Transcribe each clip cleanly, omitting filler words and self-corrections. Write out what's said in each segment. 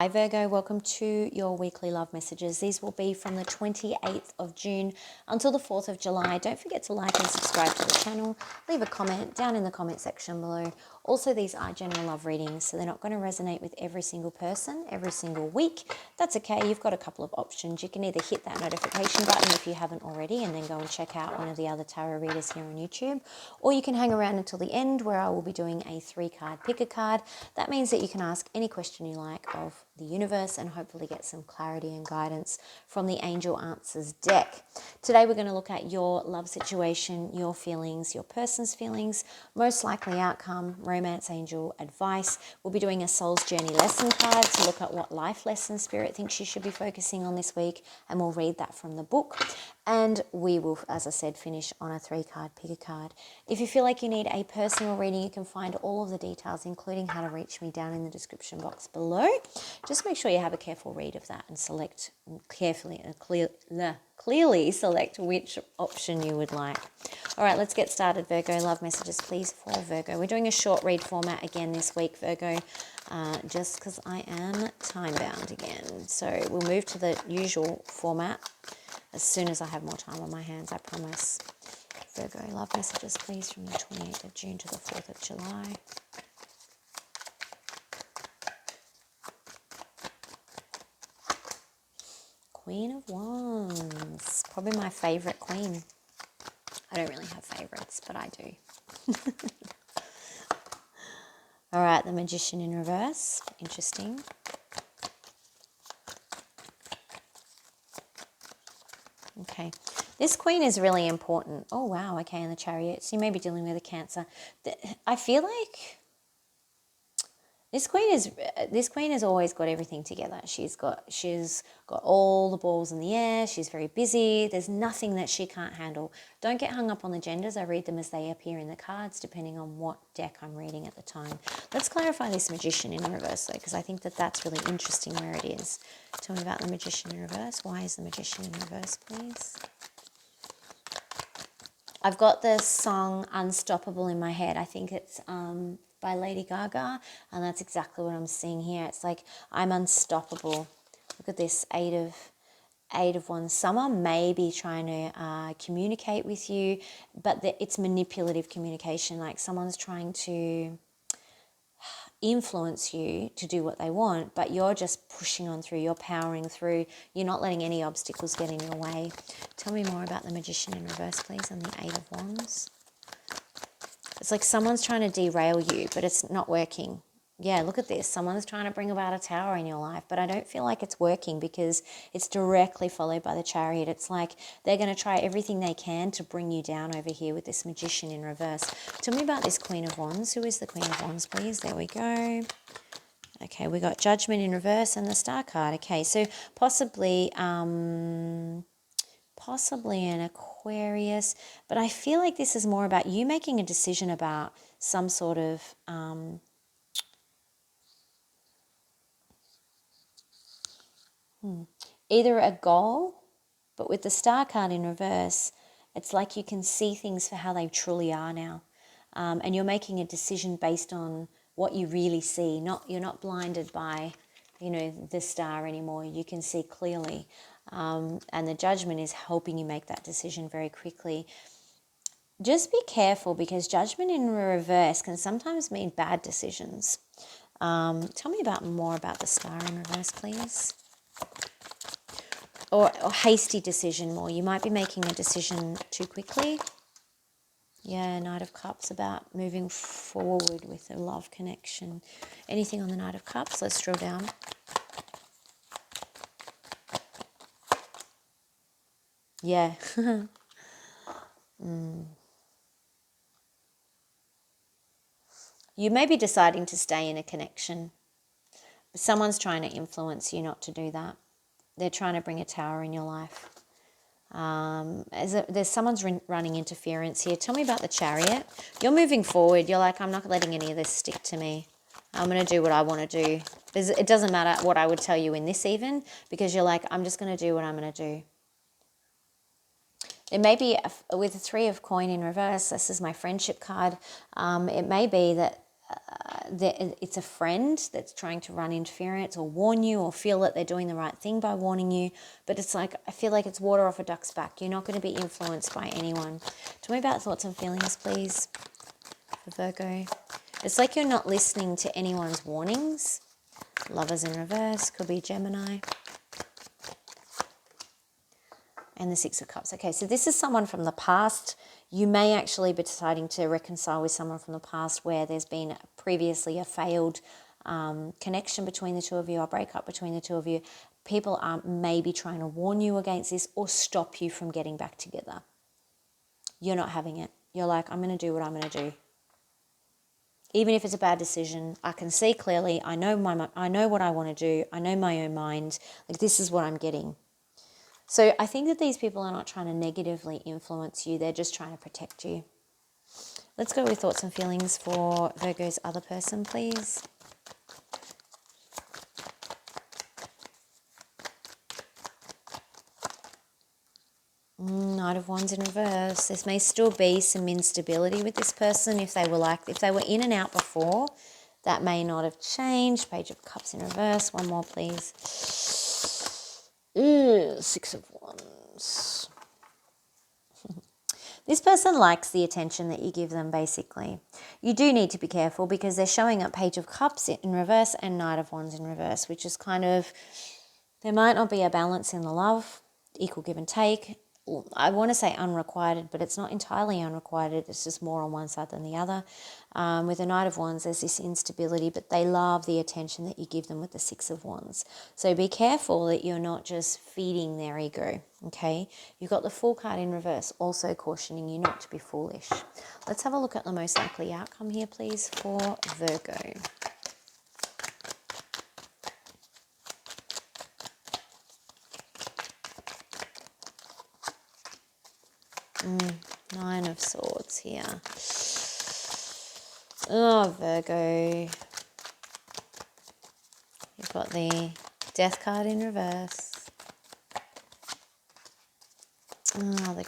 Hi Virgo, welcome to your weekly love messages. These will be from the 28th of June until the 4th of July. Don't forget to like and subscribe to the channel. Leave a comment down in the comment section below. Also, these are general love readings, so they're not going to resonate with every single person every single week. That's okay. You've got a couple of options. You can either hit that notification button if you haven't already and then go and check out one of the other tarot readers here on YouTube, or you can hang around until the end where I will be doing a 3-card pick a card. That means that you can ask any question you like of the universe and hopefully get some clarity and guidance from the Angel Answers deck. Today we're going to look at your love situation, your feelings, your person's feelings, most likely outcome, romance angel advice. We'll be doing a soul's journey lesson card to look at what life lesson spirit thinks you should be focusing on this week, and we'll read that from the book. And we will, as I said, finish on a 3-card pick a card. If you feel like you need a personal reading, you can find all of the details, including how to reach me, down in the description box below. Just make sure you have a careful read of that and select carefully and clearly select which option you would like. All right, let's get started, Virgo. Love messages, please, for Virgo. We're doing a short read format again this week, Virgo, just because I am time-bound again. So we'll move to the usual format as soon as I have more time on my hands, I promise. Virgo, love messages, please, from the 28th of June to the 4th of July. Queen of Wands, probably my favorite queen. I don't really have favorites, but I do. All right, the Magician in reverse, interesting. Okay, this queen is really important. Oh, wow, okay, in the Chariot. So you may be dealing with a Cancer. I feel like this queen has always got everything together. She's got all the balls in the air. She's very busy. There's nothing that she can't handle. Don't get hung up on the genders. I read them as they appear in the cards, depending on what deck I'm reading at the time. Let's clarify this Magician in reverse, though, because I think that that's really interesting where it is. Tell me about the Magician in reverse. Why is the Magician in reverse, please? I've got the song Unstoppable in my head. I think it's by Lady Gaga, and that's exactly what I'm seeing here. It's like, I'm unstoppable. Look at this, eight of Wands. Someone may be trying to communicate with you, but it's manipulative communication. Like someone's trying to influence you to do what they want, but you're just pushing on through, you're powering through, you're not letting any obstacles get in your way. Tell me more about the Magician in reverse, please, and the 8 of Wands. It's like someone's trying to derail you, but it's not working. Yeah, look at this. Someone's trying to bring about a tower in your life, but I don't feel like it's working because it's directly followed by the Chariot. It's like they're going to try everything they can to bring you down over here with this Magician in reverse. Tell me about this Queen of Wands. Who is the Queen of Wands, please? There we go. Okay, we got Judgment in reverse and the Star card. Okay, so possibly an Aquarius, but I feel like this is more about you making a decision about some sort of either a goal, but with the Star card in reverse, it's like you can see things for how they truly are now. And you're making a decision based on what you really see. You're not blinded by, the star anymore. You can see clearly. And the Judgment is helping you make that decision very quickly. Just be careful because Judgment in reverse can sometimes mean bad decisions. Tell me more about the Star in reverse, please. Or hasty decision more. You might be making a decision too quickly. Yeah, Knight of Cups, about moving forward with a love connection. Anything on the Knight of Cups? Let's drill down. Yeah. You may be deciding to stay in a connection. Someone's trying to influence you not to do that. They're trying to bring a tower in your life. There's someone's running interference here. Tell me about the Chariot. You're moving forward. You're like, I'm not letting any of this stick to me. I'm going to do what I want to do. It doesn't matter what I would tell you in this even, because you're like, I'm just going to do what I'm going to do. It may be with the 3 of Coin in reverse. This is my friendship card. It may be that it's a friend that's trying to run interference or warn you or feel that they're doing the right thing by warning you. But it's like, I feel like it's water off a duck's back. You're not going to be influenced by anyone. Tell me about thoughts and feelings, please, for Virgo. It's like you're not listening to anyone's warnings. Lovers in reverse, could be Gemini. And the Six of Cups. Okay, so this is someone from the past. You may actually be deciding to reconcile with someone from the past where there's been previously a failed connection between the two of you, or breakup between the two of you. People are maybe trying to warn you against this or stop you from getting back together. You're not having it. You're like, I'm going to do what I'm going to do. Even if it's a bad decision, I can see clearly. I know what I want to do. I know my own mind. Like, this is what I'm getting. So I think that these people are not trying to negatively influence you. They're just trying to protect you. Let's go with thoughts and feelings for Virgo's other person, please. Knight of Wands in reverse. There may still be some instability with this person. If they were in and out before, that may not have changed. Page of Cups in reverse. One more, please. Six of Wands. This person likes the attention that you give them, basically. You do need to be careful because they're showing up Page of Cups in reverse and Knight of Wands in reverse, which is kind of, there might not be a balance in the love, equal give and take. I want to say unrequited, but it's not entirely unrequited. It's just more on one side than the other. With the Knight of Wands, there's this instability, but they love the attention that you give them with the Six of Wands. So be careful that you're not just feeding their ego, okay? You've got the Fool card in reverse, also cautioning you not to be foolish. Let's have a look at the most likely outcome here, please, for Virgo. Nine of Swords here. Oh, Virgo. You've got the Death card in reverse. Oh, the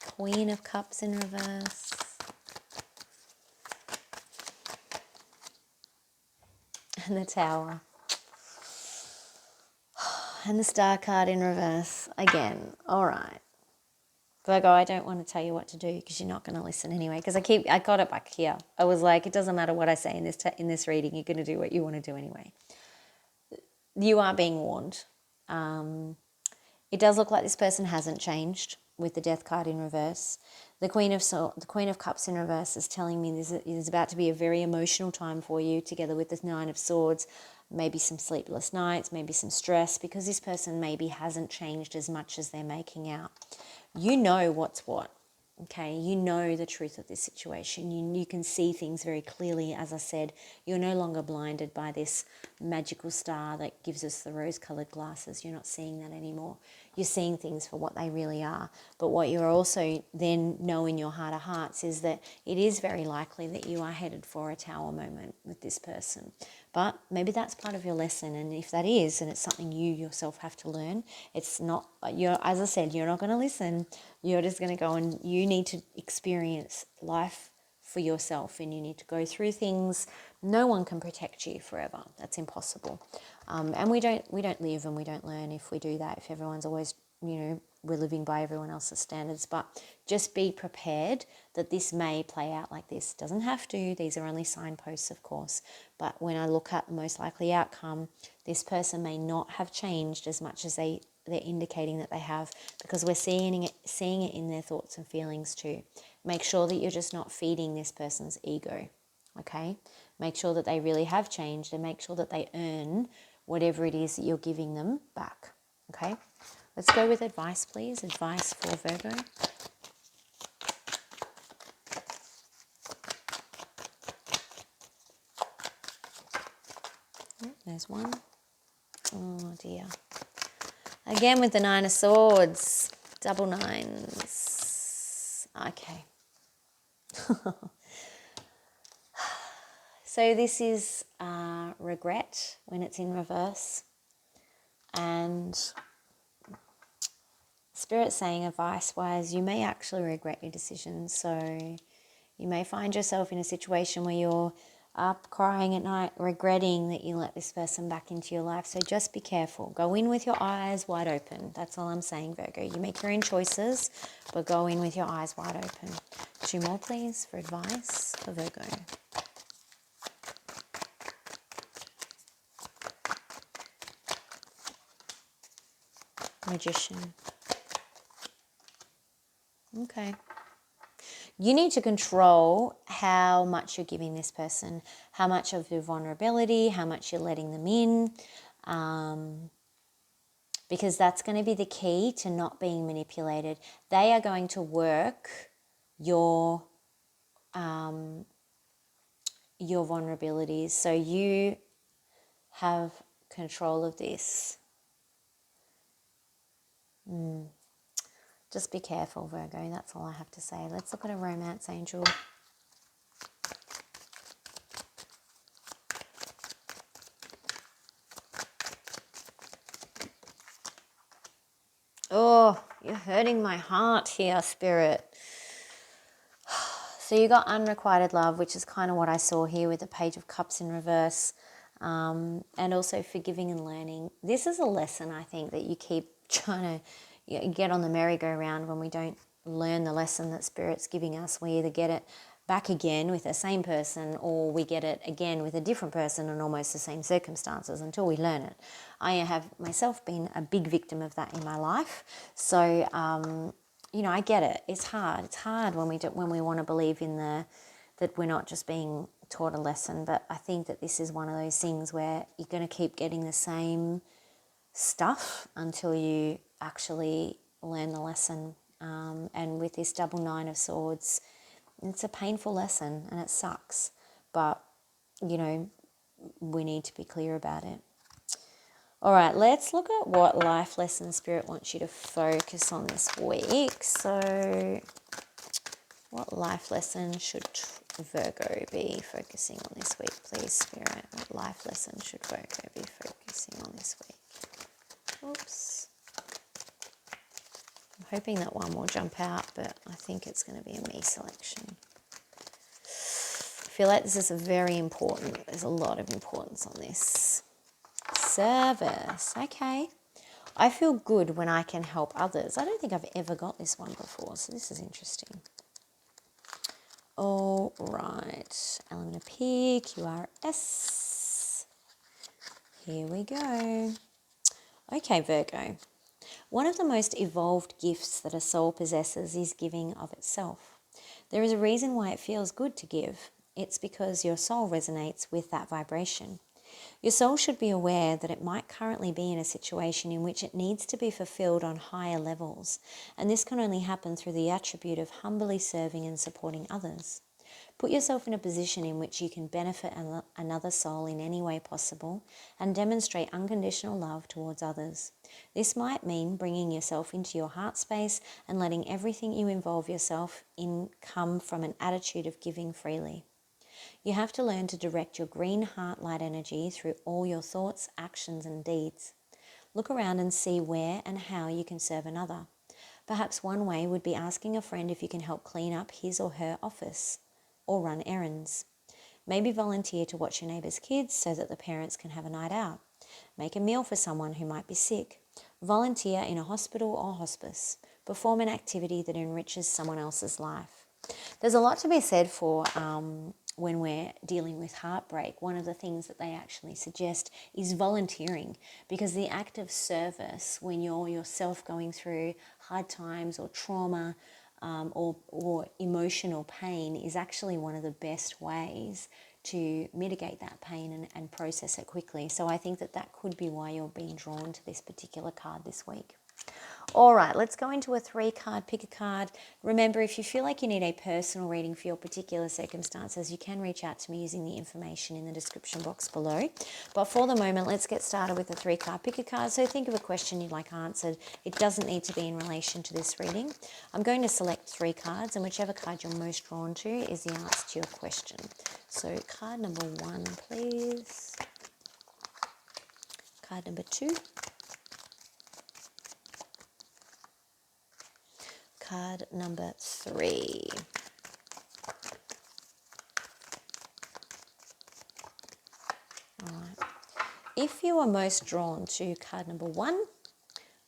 Queen of Cups in reverse. And the Tower. And the Star card in reverse again. All right. Virgo, I don't want to tell you what to do because you're not going to listen anyway. Because I got it back here. I was like, it doesn't matter what I say in this reading. You're going to do what you want to do anyway. You are being warned. It does look like this person hasn't changed with the Death card in reverse. The Queen of Cups in reverse is telling me this is about to be a very emotional time for you, together with the Nine of Swords. Maybe some sleepless nights, maybe some stress, because this person maybe hasn't changed as much as they're making out. You know what's what, okay? You know the truth of this situation. You can see things very clearly. As I said, you're no longer blinded by this magical star that gives us the rose-coloured glasses. You're not seeing that anymore. You're seeing things for what they really are. But what you're also then know in your heart of hearts is that it is very likely that you are headed for a Tower moment with this person. But maybe that's part of your lesson, and if that is, and it's something you yourself have to learn, it's not, as I said, you're not going to listen. You're just going to go, and you need to experience life for yourself, and you need to go through things. No one can protect you forever. That's impossible. And we don't live and we don't learn if we do that, if everyone's always, we're living by everyone else's standards. But just be prepared that this may play out like this. Doesn't have to. These are only signposts, of course. But when I look at the most likely outcome, this person may not have changed as much as they're indicating that they have, because we're seeing it in their thoughts and feelings too. Make sure that you're just not feeding this person's ego, okay? Make sure that they really have changed, and make sure that they earn whatever it is that you're giving them back, okay? Let's go with advice, please. Advice for Virgo. There's one. Oh, dear. Again with the Nine of Swords. Double nines. Okay. So this is regret when it's in reverse. And Spirit saying advice-wise, you may actually regret your decisions. So you may find yourself in a situation where you're up crying at night, regretting that you let this person back into your life. So just be careful. Go in with your eyes wide open. That's all I'm saying, Virgo. You make your own choices, but go in with your eyes wide open. 2 more, please, for advice for Virgo. Magician. Okay. You need to control how much you're giving this person, how much of your vulnerability, how much you're letting them in, because that's going to be the key to not being manipulated. They are going to work your vulnerabilities, so you have control of this. Just be careful, Virgo. That's all I have to say. Let's look at a romance angel. Oh, you're hurting my heart here, Spirit. So you got unrequited love, which is kind of what I saw here with the Page of Cups in reverse, and also forgiving and learning. This is a lesson, I think, that you keep trying to get on the merry-go-round when we don't learn the lesson that Spirit's giving us. We either get it back again with the same person, or we get it again with a different person in almost the same circumstances until we learn it. I have myself been a big victim of that in my life. So, I get it. It's hard. It's hard when we want to believe in that we're not just being taught a lesson. But I think that this is one of those things where you're going to keep getting the same stuff until you actually learn the lesson. And with this double 9 of swords, it's a painful lesson and it sucks. But, we need to be clear about it. All right, let's look at what life lesson Spirit wants you to focus on this week. So what life lesson should Virgo be focusing on this week, please, Spirit? What life lesson should Virgo be focusing on this week? Oops. I'm hoping that one will jump out, but I think it's going to be a me selection. I feel like this is very important. There's a lot of importance on this. Service. Okay. I feel good when I can help others. I don't think I've ever got this one before, so this is interesting. All right. Element of P, QRS. Here we go. Okay, Virgo. One of the most evolved gifts that a soul possesses is giving of itself. There is a reason why it feels good to give. It's because your soul resonates with that vibration. Your soul should be aware that it might currently be in a situation in which it needs to be fulfilled on higher levels, and this can only happen through the attribute of humbly serving and supporting others. Put yourself in a position in which you can benefit another soul in any way possible and demonstrate unconditional love towards others. This might mean bringing yourself into your heart space and letting everything you involve yourself in come from an attitude of giving freely. You have to learn to direct your green heart light energy through all your thoughts, actions, and deeds. Look around and see where and how you can serve another. Perhaps one way would be asking a friend if you can help clean up his or her office or run errands. Maybe volunteer to watch your neighbour's kids so that the parents can have a night out. Make a meal for someone who might be sick. Volunteer in a hospital or hospice. Perform an activity that enriches someone else's life. There's a lot to be said for when we're dealing with heartbreak. One of the things that they actually suggest is volunteering, because the act of service when you're yourself going through hard times or trauma or emotional pain is actually one of the best ways to mitigate that pain and process it quickly. So I think that could be why you're being drawn to this particular card this week. All right, let's go into a 3-card, pick a card. Remember, if you feel like you need a personal reading for your particular circumstances, you can reach out to me using the information in the description box below. But for the moment, let's get started with a 3-card, pick a card. So think of a question you'd like answered. It doesn't need to be in relation to this reading. I'm going to select 3 cards, and whichever card you're most drawn to is the answer to your question. So card number 1, please. Card number 2. Card number 3. if you are most drawn to card number 1,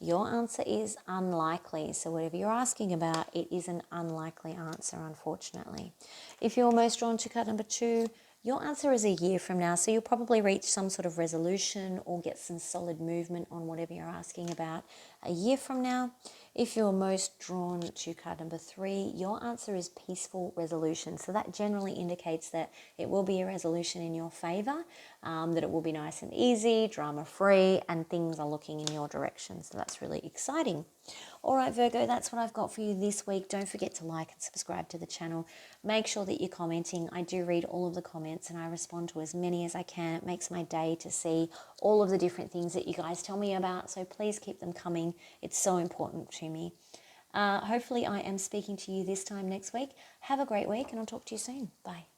your answer is unlikely. So whatever you're asking about, it is an unlikely answer, unfortunately. If you're most drawn to card number 2, your answer is a year from now. So you'll probably reach some sort of resolution or get some solid movement on whatever you're asking about a year from now. If you're most drawn to card number 3, your answer is peaceful resolution. So that generally indicates that it will be a resolution in your favor, that it will be nice and easy, drama-free, and things are looking in your direction. So that's really exciting. All right, Virgo, that's what I've got for you this week. Don't forget to like and subscribe to the channel. Make sure that you're commenting. I do read all of the comments and I respond to as many as I can. It makes my day to see all of the different things that you guys tell me about. So please keep them coming. It's so important to me. Hopefully I am speaking to you this time next week. Have a great week and I'll talk to you soon. Bye.